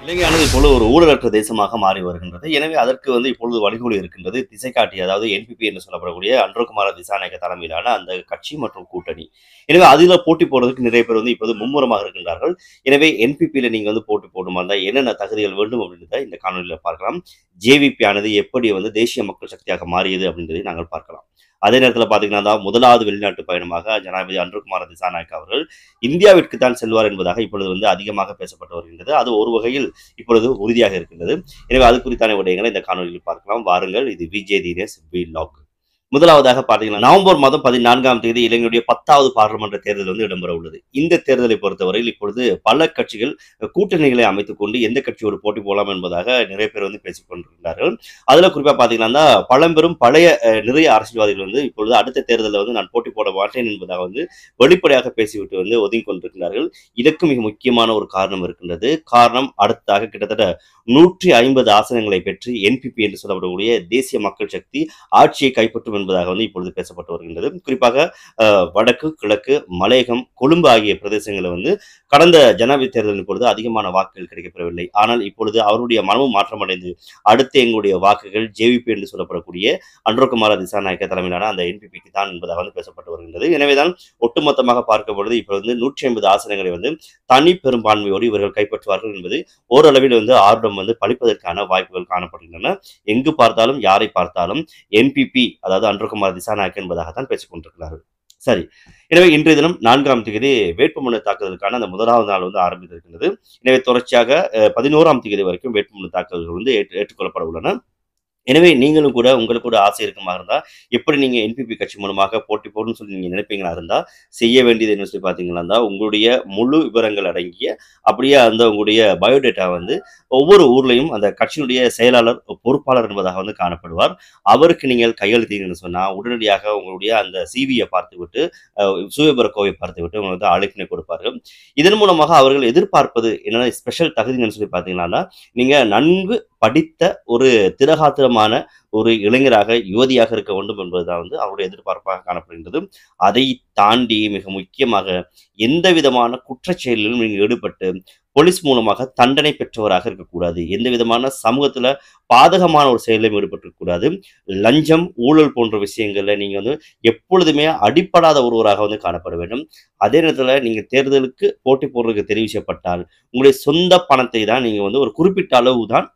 இலங்கையானது இப்பொழுது ஒரு ஊழலற்ற தேசமாக மாறி வருகின்றது. எனவே அதற்கு இப்பொழுது வழிகோலி இருக்கின்றது. திசைகாட்டி அதாவது என்பிபி என்று சொல்லப்படக்கூடிய அன்றகுமார திசாநாயக்க தலைமையிலான அந்த கட்சி மற்றும் கூட்டணி. எனவே அதில போட்டி போடுறதுக்கு நிறைய பேர் இப்போது மும்முரமாக இருக்கின்றார்கள். எனவே என்பிபியில நீங்க போட்டி போடுமா இருந்தா என்னென்ன தகுதிகள் வேண்டும் அப்படின்றத இந்த காணொலியில பார்க்கலாம். ஜேவிபி ஆனது எப்படி தேசிய மக்கள் சக்தியாக மாறியது அப்படின்றதை நாங்கள் பார்க்கலாம். அதே நேரத்தில் பார்த்தீங்கன்னா தான் முதலாவது வெளிநாட்டு பயணமாக ஜனாதிபதி அன்றகுமார திசாநாயக்க அவர்கள் இந்தியாவிற்கு தான் செல்வார் என்பதாக இப்பொழுது அதிகமாக பேசப்பட்டு வருகின்றது. அது ஒரு வகையில் இப்பொழுது உறுதியாக இருக்கின்றது. எனவே அது குறித்தான விடயங்களை இந்த காணொலியில் பார்க்கலாம். வாருங்கள். இது விஜய் தீரஸ் வீலாக். முதலாவதாக பார்த்தீங்கன்னா நவம்பர் மாதம் 14ஆம் தேதி இலங்கையுடைய 10வது பாராளுமன்ற தேர்தல் இடம்பெற உள்ளது. இந்த தேர்தலை பொறுத்தவரையில் இப்பொழுது பல கட்சிகள் கூட்டணிகளை அமைத்துக் கொண்டு எந்த கட்சியோடு போட்டி போடலாம் என்பதாக நிறைய பேர் பேசிக் கொண்டிருக்கிறார்கள். அதுல குறிப்பா பார்த்தீங்கன்னா பழம்பெரும் பழைய நிறைய அரசியல்வாதிகள் இப்பொழுது அடுத்த தேர்தலில் நான் போட்டி போட மாட்டேன் என்பதாக வெளிப்படையாக பேசிவிட்டு ஒதுங்கி கொண்டிருக்கிறார்கள். இதற்கு மிக முக்கியமான ஒரு காரணம் இருக்கின்றது. காரணம் அடுத்ததாக கிட்டத்தட்ட 150 ஆசனங்களை பெற்று என்பிபி என்று சொல்லப்படக்கூடிய தேசிய மக்கள் சக்தி ஆட்சியை கைப்பற்றும் என்பதாக இப்பொழுது பேசப்பட்டு வருகின்றது. குறிப்பாக வடக்கு, கிழக்கு, மலையகம், கொழும்பு ஆகிய பிரதேசங்களில் கடந்த ஜனாதிபதி தேர்தலின் பொழுது அதிகமான வாக்குகள் கிடைக்கப்பெறவில்லை. ஆனால் இப்பொழுது அவருடைய மனமும் மாற்றமடைந்து அடுத்து எங்களுடைய வாக்குகள் ஜேவிபி என்று சொல்லப்படக்கூடிய அன்றகுமார திசாநாயக்க தலைமையிலான அந்த என்பிபிக்கு தான் என்பதாக பேசப்பட்டு வருகின்றது. எனவேதான் ஒட்டுமொத்தமாக பார்க்கப்படுவது இப்பொழுது 150 ஆசனங்களை தனி பெரும்பான்மையோடு இவர்கள் கைப்பற்றுவார்கள் என்பது ஓரளவில் ஆர்வம் பலிப்பதற்கான வாய்ப்புகள் காணப்படுகின்றன. எங்கு பார்த்தாலும் யாரை பார்த்தாலும் என்பிபி அதாவது அன்றகுமார திசாநாயக்க என்பதாகத்தான் பேசிக் கொண்டிருக்கிறார்கள். சரி, எனவே இன்றைய தினம் 4ஆம் தேதி வேட்புமனு தாக்குதலுக்கான அந்த முதலாவது நாள் ஆரம்பித்திருக்கின்றது. எனவே தொடர்ச்சியாக 11ஆம் தேதி வரைக்கும் வேட்புமனு தாக்குதல்கள் ஏற்றுக்கொள்ளப்பட உள்ளன. எனவே நீங்களும் கூட உங்களுக்கு கூட ஆசை இருக்குமா இருந்தா எப்படி நீங்க என்பிபி கட்சி மூலமாக போட்டி போடணும்னு சொல்லி நீங்க நினைப்பீங்களா இருந்தா செய்ய வேண்டியது என்ன சொல்லி பாத்தீங்கன்னா இருந்தா உங்களுடைய முழு விவரங்கள் அடங்கிய அப்படியே உங்களுடைய பயோடேட்டா ஒவ்வொரு ஊர்லயும் அந்த கட்சியினுடைய செயலாளர் பொறுப்பாளர் என்பதாக காணப்படுவார். அவருக்கு நீங்கள் கையெழுத்தீங்கன்னு சொன்னா உடனடியாக உங்களுடைய அந்த சிவியை பார்த்துவிட்டு சுயபரக்கோவை பார்த்துவிட்டு உங்களுக்கு அழைப்பினை கொடுப்பார்கள். இதன் மூலமாக அவர்கள் எதிர்பார்ப்பது என்னென்ன ஸ்பெஷல் தகுதின்னு சொல்லி பாத்தீங்கன்னா நீங்க நன்கு படித்த ஒரு திரகாத்திரமான ஒரு இளைஞராக யுவதியாக இருக்க வேண்டும் என்பதுதான் அவருடைய எதிர்பார்ப்பாக காணப்படுகின்றது. அதை தாண்டி மிக முக்கியமாக எந்த விதமான குற்றச்செயலிலும் நீங்கள் ஈடுபட்டு போலீஸ் மூலமாக தண்டனை பெற்றவராக இருக்கக்கூடாது. எந்த விதமான சமூகத்துல பாதகமான ஒரு செயலையும் ஈடுபட்டிருக்கக்கூடாது. லஞ்சம், ஊழல் போன்ற விஷயங்கள்ல நீங்க எப்பொழுதுமே அடிப்படாத ஒருவராக காணப்பட வேண்டும். அதே நேரத்துல நீங்க தேர்தலுக்கு போட்டி போடுறதுக்கு தெரிவிக்கப்பட்டால் உங்களுடைய சொந்த பணத்தை தான் நீங்க ஒரு குறிப்பிட்ட அளவு தான்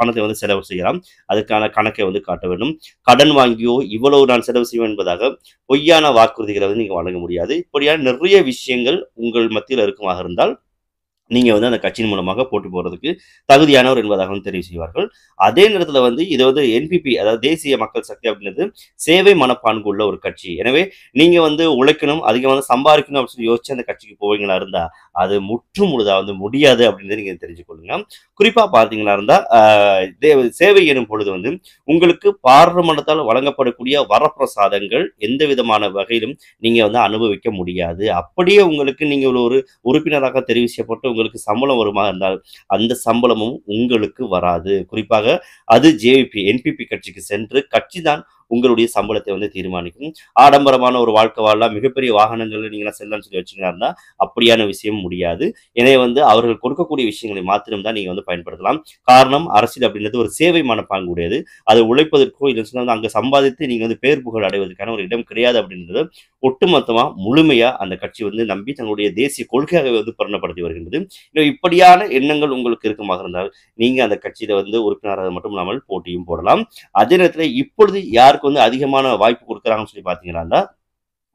பணத்தை செலவு செய்யலாம். அதுக்கான கணக்கை காட்ட வேண்டும். கடன் வாங்கியோ இவ்வளவு நான் செலவு செய்வேன் என்பதாக பொய்யான வாக்குறுதிகளை நீங்க வழங்க முடியாது. இப்படியான நிறைய விஷயங்கள் உங்கள் மத்தியில் இருக்குமாக இருந்தால் நீங்க அந்த கட்சியின் மூலமாக போட்டி போடுறதுக்கு தகுதியானவர் என்பதாக தெரிவு செய்வார்கள். அதே நேரத்தில் இது என்பிபி அதாவது தேசிய மக்கள் சக்தி அப்படின்றது சேவை மனப்பான்கு உள்ள ஒரு கட்சி. எனவே நீங்க உழைக்கணும், அதிகமாக சம்பாதிக்கணும் அப்படின்னு சொல்லி யோசிச்சு அந்த கட்சிக்கு போவீங்களா இருந்தா அது முற்று முழுதா முடியாது அப்படின்றத நீங்க தெரிஞ்சுக்கொள்ளுங்க. குறிப்பா பார்த்தீங்களா இருந்தா சேவை எனும் பொழுது உங்களுக்கு பாராளுமன்றத்தால் வழங்கப்படக்கூடிய வரப்பிரசாதங்கள் எந்த விதமான வகையிலும் நீங்க அனுபவிக்க முடியாது. அப்படியே உங்களுக்கு நீங்க ஒரு உறுப்பினராக தெரிவு செய்யப்பட்டு உங்களுக்கு சம்பளம் வருமா இருந்தால் அந்த சம்பளமும் உங்களுக்கு வராது. குறிப்பாக அது ஜேவிபி என்பிபி கட்சிக்கு சென்று கட்சி தான் உங்களுடைய சம்பளத்தை தீர்மானிக்கும். ஆடம்பரமான ஒரு வாழ்க்கை வாழலாம், மிகப்பெரிய வாகனங்கள் நீங்க செல்லன்னு சொல்லி வச்சுங்கன்னா அப்படியான விஷயம் முடியாது. எனவே அவர்கள் கொடுக்கக்கூடிய விஷயங்களை மாத்திரம் தான் நீங்க பயன்படுத்தலாம். காரணம் அரசியல் அப்படின்றது ஒரு சேவை மனப்பாங்கு உடையது. அதை உழைப்பதற்கோ இல்லை சொன்னா அங்க சம்பாதித்து நீங்க பேர் புகழ் அடைவதற்கான ஒரு இடம் கிடையாது அப்படின்றது ஒட்டுமொத்தமா முழுமையா அந்த கட்சி நம்பி தங்களுடைய தேசிய கொள்கையாக பிரகடனப்படுத்தி வருகின்றது. இப்படியான எண்ணங்கள் உங்களுக்கு இருக்குமாக இருந்தால் நீங்க அந்த கட்சியில உறுப்பினராக மட்டும் இல்லாமல் போட்டியும் போடலாம். அதே நேரத்தில் இப்பொழுது யாருக்கு அதிகமான வாய்ப்பு கொடுக்குறாங்கன்னு சொல்லி பாத்தீங்கன்னா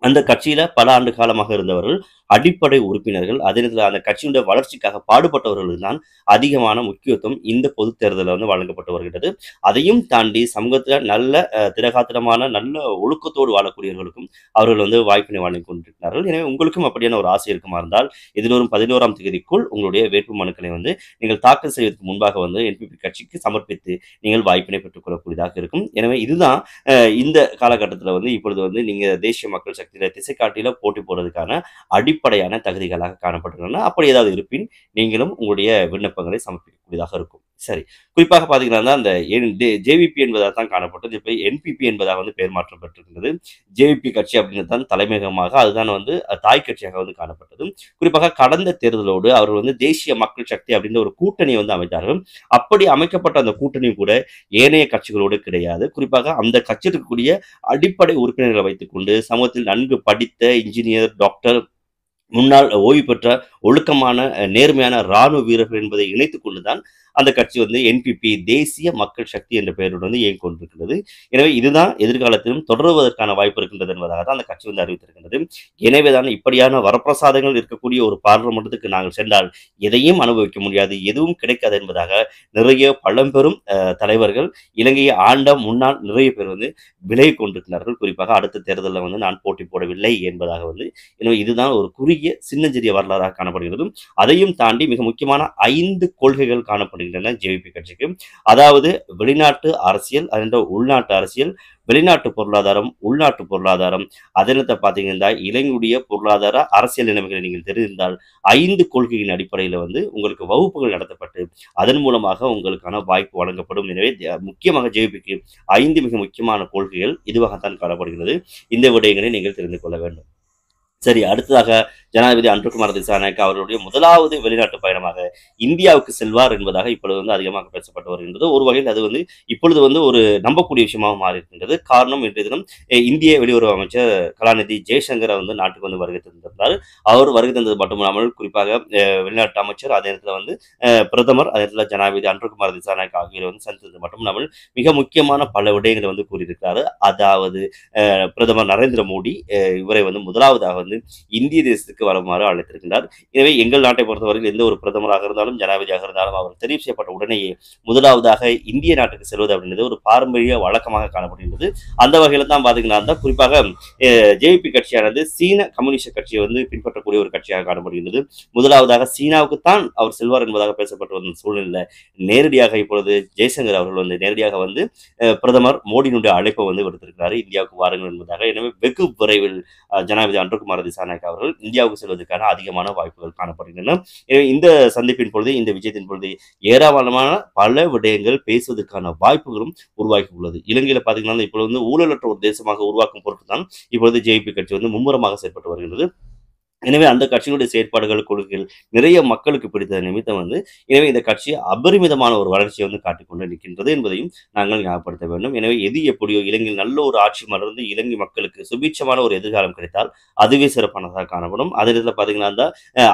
அந்த கட்சியில பல ஆண்டு காலமாக இருந்தவர்கள் அடிப்படை உறுப்பினர்கள். அதே நேரத்தில் அந்த கட்சியுடைய வளர்ச்சிக்காக பாடுபட்டவர்களுக்கு தான் அதிகமான முக்கியத்துவம் இந்த பொது தேர்தலில் வழங்கப்பட்டு வருகிறது. அதையும் தாண்டி சமூகத்தில் நல்ல திரகாத்திரமான நல்ல ஒழுக்கத்தோடு வாழக்கூடியவர்களுக்கும் அவர்கள் வாய்ப்பினை வழங்கி கொண்டிருக்கிறார்கள். எனவே உங்களுக்கும் அப்படியான ஒரு ஆசை இருக்குமா இருந்தால் எதிர்வரும் 11ஆம் தேதிக்குள் உங்களுடைய வேட்பு மனுக்களை நீங்கள் தாக்கல் செய்வதற்கு முன்பாக என்பிபி கட்சிக்கு சமர்ப்பித்து நீங்கள் வாய்ப்பினை பெற்றுக்கொள்ளக்கூடியதாக இருக்கும். எனவே இதுதான் இந்த காலகட்டத்தில் இப்பொழுது நீங்க தேசிய மக்கள் சக்தியில திசைக்காட்டில போட்டி போடுறதுக்கான அடிப்படையான தகுதிகளாக காணப்பட்டுள்ளன. அப்படி ஏதாவது இருப்பின் நீங்களும் உங்களுடைய விண்ணப்பங்களை சமர்ப்பிக்கக்கூடியதாக இருக்கும். சரி. குறிப்பாக பார்த்தீங்கன்னா, அந்த ஜேவிபி என்பதா தான் காணப்பட்டது. இப்ப என்பிபி என்பதாக வந்து பெயர் மாற்றம் பெற்றிருக்கிறது. ஜேவிபி கட்சி அப்படிங்கிறது தான் தலைமையகமாக அதுதான் வந்து தாய் கட்சியாக வந்து காணப்பட்டது. குறிப்பாக கடந்த தேர்தலோடு அவர்கள் வந்து தேசிய மக்கள் சக்தி அப்படின்ற ஒரு கூட்டணியை வந்து அமைத்தார்கள். அப்படி அமைக்கப்பட்ட அந்த கூட்டணி கூட ஏனைய கட்சிகளோடு கிடையாது. குறிப்பாக அந்த கட்சியில் இருக்கக்கூடிய அடிப்படை உறுப்பினர்களை வைத்துக்கொண்டு சமூகத்தில் நன்கு படித்த இன்ஜினியர், டாக்டர், முன்னாள் ஓய்வு பெற்ற ஒழுக்கமான நேர்மையான ராணுவ வீரர்கள் என்பதை இணைத்துக் கொண்டுதான் அந்த கட்சி வந்து என்பிபி தேசிய மக்கள் சக்தி என்ற பெயருடன் வந்து இயங்கிக் கொண்டிருக்கிறது. எனவே இதுதான் எதிர்காலத்திலும் தொடருவதற்கான வாய்ப்பு இருக்கின்றது என்பதாக தான் அந்த கட்சி வந்து அறிவித்திருக்கின்றது. எனவேதான் இப்படியான வரப்பிரசாதங்கள் இருக்கக்கூடிய ஒரு பாராளுமன்றத்துக்கு நாங்கள் சென்றால் எதையும் அனுபவிக்க முடியாது, எதுவும் கிடைக்காது என்பதாக நிறைய பழம்பெரும் தலைவர்கள், இலங்கையை ஆண்ட முன்னாள் நிறைய பேர் வந்து விலகிக் கொண்டிருக்கிறார்கள். குறிப்பாக அடுத்த தேர்தலில் வந்து நான் போட்டி போடவில்லை என்பதாக வந்து. எனவே இதுதான் ஒரு குறுகிய சின்னஞ்சிறிய வரலாறாக காணப்படுகிறது. அதையும் தாண்டி மிக முக்கியமான 5 கொள்கைகள் காணப்படுகின்றன ஜேவிபி கட்சிக்கு. அதாவது வெளிநாட்டு அரசியல், அதென்ற உள்நாட்டு அரசியல், வெளிநாட்டு பொருளாதாரம், உள்நாட்டு பொருளாதாரம், அதனத்தை பார்த்தீங்கன்னா இலங்கையுடைய பொருளாதார அரசியல் நிலைமைகளை நீங்கள் தெரிந்தால் 5 கொள்கையின் அடிப்படையில் வந்து உங்களுக்கு வகுப்புகள் நடத்தப்பட்டு அதன் மூலமாக உங்களுக்கான வாய்ப்பு வழங்கப்படும். எனவே முக்கியமாக ஜேவிபிக்கு 5 மிக முக்கியமான கொள்கைகள் இதுவாகத்தான் காணப்படுகிறது. இந்த விடயங்களை நீங்கள் தெரிந்து கொள்ள வேண்டும். சரி, அடுத்ததாக ஜனாதிபதி அன்ருகுமார் திசாநாயக்க அவர்களுடைய முதலாவது வெளிநாட்டு பயணமாக இந்தியாவுக்கு செல்வார் என்பதாக இப்பொழுது வந்து அதிகமாக பேசப்பட்டு வருகின்றது. ஒரு வகையில் அது வந்து இப்பொழுது வந்து ஒரு நம்பக்கூடிய விஷயமாக மாறி இருக்கின்றது. காரணம் இன்றைய தினம் இந்திய வெளியுறவு அமைச்சர் கலாநிதி ஜெய்சங்கர் வந்து நாட்டுக்கு வந்து வருகை தந்திருந்தார். அவர் வருகை தந்தது மட்டுமில்லாமல் குறிப்பாக வெளிநாட்டு அமைச்சர், அதே நேரத்தில் வந்து பிரதமர், அதே நேரத்தில் ஜனாதிபதி அன்ருகுமார் திசாநாயக்க ஆகியோரை வந்து சந்தித்தது மட்டுமில்லாமல் மிக முக்கியமான பல விடயங்களை வந்து கூறியிருக்கிறார். அதாவது பிரதமர் நரேந்திர மோடி இவரை வந்து முதலாவதாக வந்து இந்திய தேசத்துக்கு வருமாறு அழைத்திருக்கின்றார். எனவே எங்கள் நாட்டை பொறுத்தவரையில் எந்த ஒரு பிரதமராக இருந்தாலும் ஜனாதிபதியாக இருந்தாலும் அவர் தெரிவு செய்யப்பட்ட உடனேயே முதலாவதாக இந்திய நாட்டுக்கு செல்வது அப்படின்றது ஒரு பாரம்பரிய வழக்கமாக காணப்படுகின்றது. அந்த வகையில் தான் பார்த்தீங்கன்னா குறிப்பாக ஜேவிபி கட்சியானது சீன கம்யூனிஸ்ட் கட்சியை வந்து பின்பற்றக்கூடிய ஒரு கட்சியாக காணப்படுகின்றது. முதலாவதாக சீனாவுக்கு தான் அவர் செல்வார் என்பதாக பேசப்பட்டு வந்த சூழ்நிலை நேரடியாக இப்பொழுது ஜெய்சங்கர் அவர்கள் வந்து நேரடியாக வந்து பிரதமர் மோடியினுடைய அழைப்பை வந்து விடுத்திருக்கிறார், இந்தியாவுக்கு வாருங்கள் என்பதாக. எனவே வெகு விரைவில் ஜனாதிபதி அன்ருகுமார் திசாநாயக்க அவர்கள் இந்தியாவுக்கு செல்வதற்கான அதிகமான வாய்ப்புகள் காணப்படுகின்றன. எனவே இந்த சந்திப்பின் பொழுது, இந்த விஜயத்தின் பொழுது ஏராளமான பல விடயங்கள் பேசுவதற்கான வாய்ப்புகளும் உருவாக்கி உள்ளது. இலங்கையில் பார்த்தீங்கன்னா இப்பொழுது வந்து ஊழலற்ற ஒரு தேசமாக உருவாக்கும் பொருட்டு தான் இப்பொழுது ஜேவிபி கட்சி வந்து மும்முரமாக செயல்பட்டு வருகிறது. எனவே அந்த கட்சியினுடைய செயற்பாடுகள், கொள்கைகள் நிறைய மக்களுக்கு பிடித்த நிமித்தம் வந்து எனவே இந்த கட்சி அபரிமிதமான ஒரு வளர்ச்சியை வந்து காட்டிக்கொண்டு நிற்கின்றது என்பதையும் நாங்கள் ஞாபகப்படுத்த வேண்டும். எனவே எது எப்படியோ இலங்கையில் நல்ல ஒரு ஆட்சி மலர்ந்து இலங்கை மக்களுக்கு சுபீட்சமான ஒரு எதிர்காலம் கிடைத்தால் அதுவே சிறப்பானதாக காணப்படும். அதே நேரத்தில் பார்த்தீங்கன்னா அந்த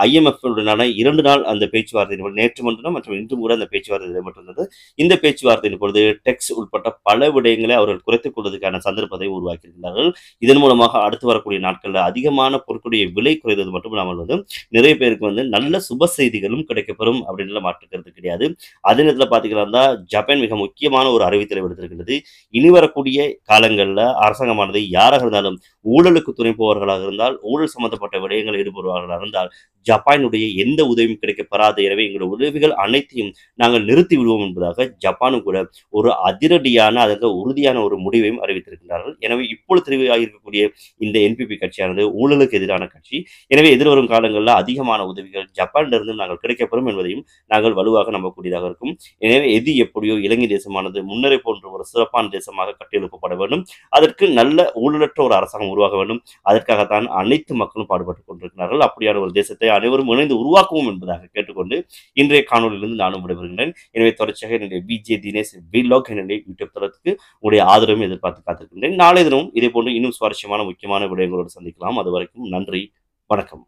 IMF உடனான 2 நாள் அந்த பேச்சுவார்த்தை நேற்று முன்தினம் மற்றும் இன்றும் கூட அந்த பேச்சுவார்த்தை நடைபெற்றிருந்தது. இந்த பேச்சுவார்த்தையின் பொழுது டெக்ஸ் உட்பட்ட பல விடயங்களை அவர்கள் குறைத்துக் கொள்வதற்கான சந்தர்ப்பத்தை உருவாக்கியிருக்கிறார்கள். இதன் மூலமாக அடுத்து வரக்கூடிய நாட்களில் அதிகமான பொருட்களுடைய விலை குறைந்தது மட்டும் இல்லாமல் வந்து நிறைய பேருக்கு வந்து நல்ல சுப செய்திகளும் கிடைக்கப்பெறும் அப்படின்ற மாற்று கருத்து கிடையாது. அதே நேரத்தில் பார்த்தீங்கன்னா ஜப்பான் மிக முக்கியமான ஒரு அறிவித்தலை விடுத்திருக்கிறது. இனி வரக்கூடிய காலங்களில் அரசாங்கமானது யாராக இருந்தாலும் ஊழலுக்கு துணை போவர்களாக இருந்தால், ஊழல் சம்பந்தப்பட்ட விடயங்கள் ஈடுபடுவார்களாக இருந்தால் ஜப்பானுடைய எந்த உதவியும் கிடைக்கப்பெறாது. எனவே எங்களுடைய உதவிகள் அனைத்தையும் நாங்கள் நிறுத்தி விடுவோம் என்பதாக ஜப்பானும் கூட ஒரு அதிரடியான அதற்கு உறுதியான ஒரு முடிவையும் அறிவித்திருக்கிறார்கள். எனவே இப்பொழுது தெரிவாக இருக்கக்கூடிய இந்த என்பிபி கட்சியானது ஊழலுக்கு எதிரான கட்சி. எனவே எதிர்வரும் காலங்களில் அதிகமான உதவிகள் ஜப்பானிலிருந்து நாங்கள் கிடைக்கப்பெறும் என்பதையும் நாங்கள் வலுவாக நம்பக்கூடியதாக இருக்கும். எனவே எது எப்படியோ இலங்கை தேசமானது முன்னரே போன்ற ஒரு சிறப்பான தேசமாக கட்டியெழுப்பப்பட வேண்டும். அதற்கு நல்ல ஊழலற்ற ஒரு அரசாங்கம் உருவாக வேண்டும். அதற்காகத்தான் அனைத்து மக்களும் பாடுபட்டுக் கொண்டிருக்கிறார்கள். அப்படியான ஒரு தேசத்தை அனைவரும் இணைந்து உருவாக்குவோம் என்பதாக கேட்டுக்கொண்டு இன்றைய காணொலியிலிருந்து நானும் விடைபெறுகின்றேன். எனவே தொடர்ச்சியாக என்னுடைய விஜே தினேஷ் விலாக் என்னுடைய யூடியூப் தளத்துக்கு உங்களுடைய ஆதரவும் எதிர்பார்த்து காத்திருக்கின்றேன். நாளை தினமும் இதே போன்று இன்னும் சுவாரஸ்யமான முக்கியமான விடயங்களோடு சந்திக்கலாம். அது வரைக்கும் நன்றி, வணக்கம்.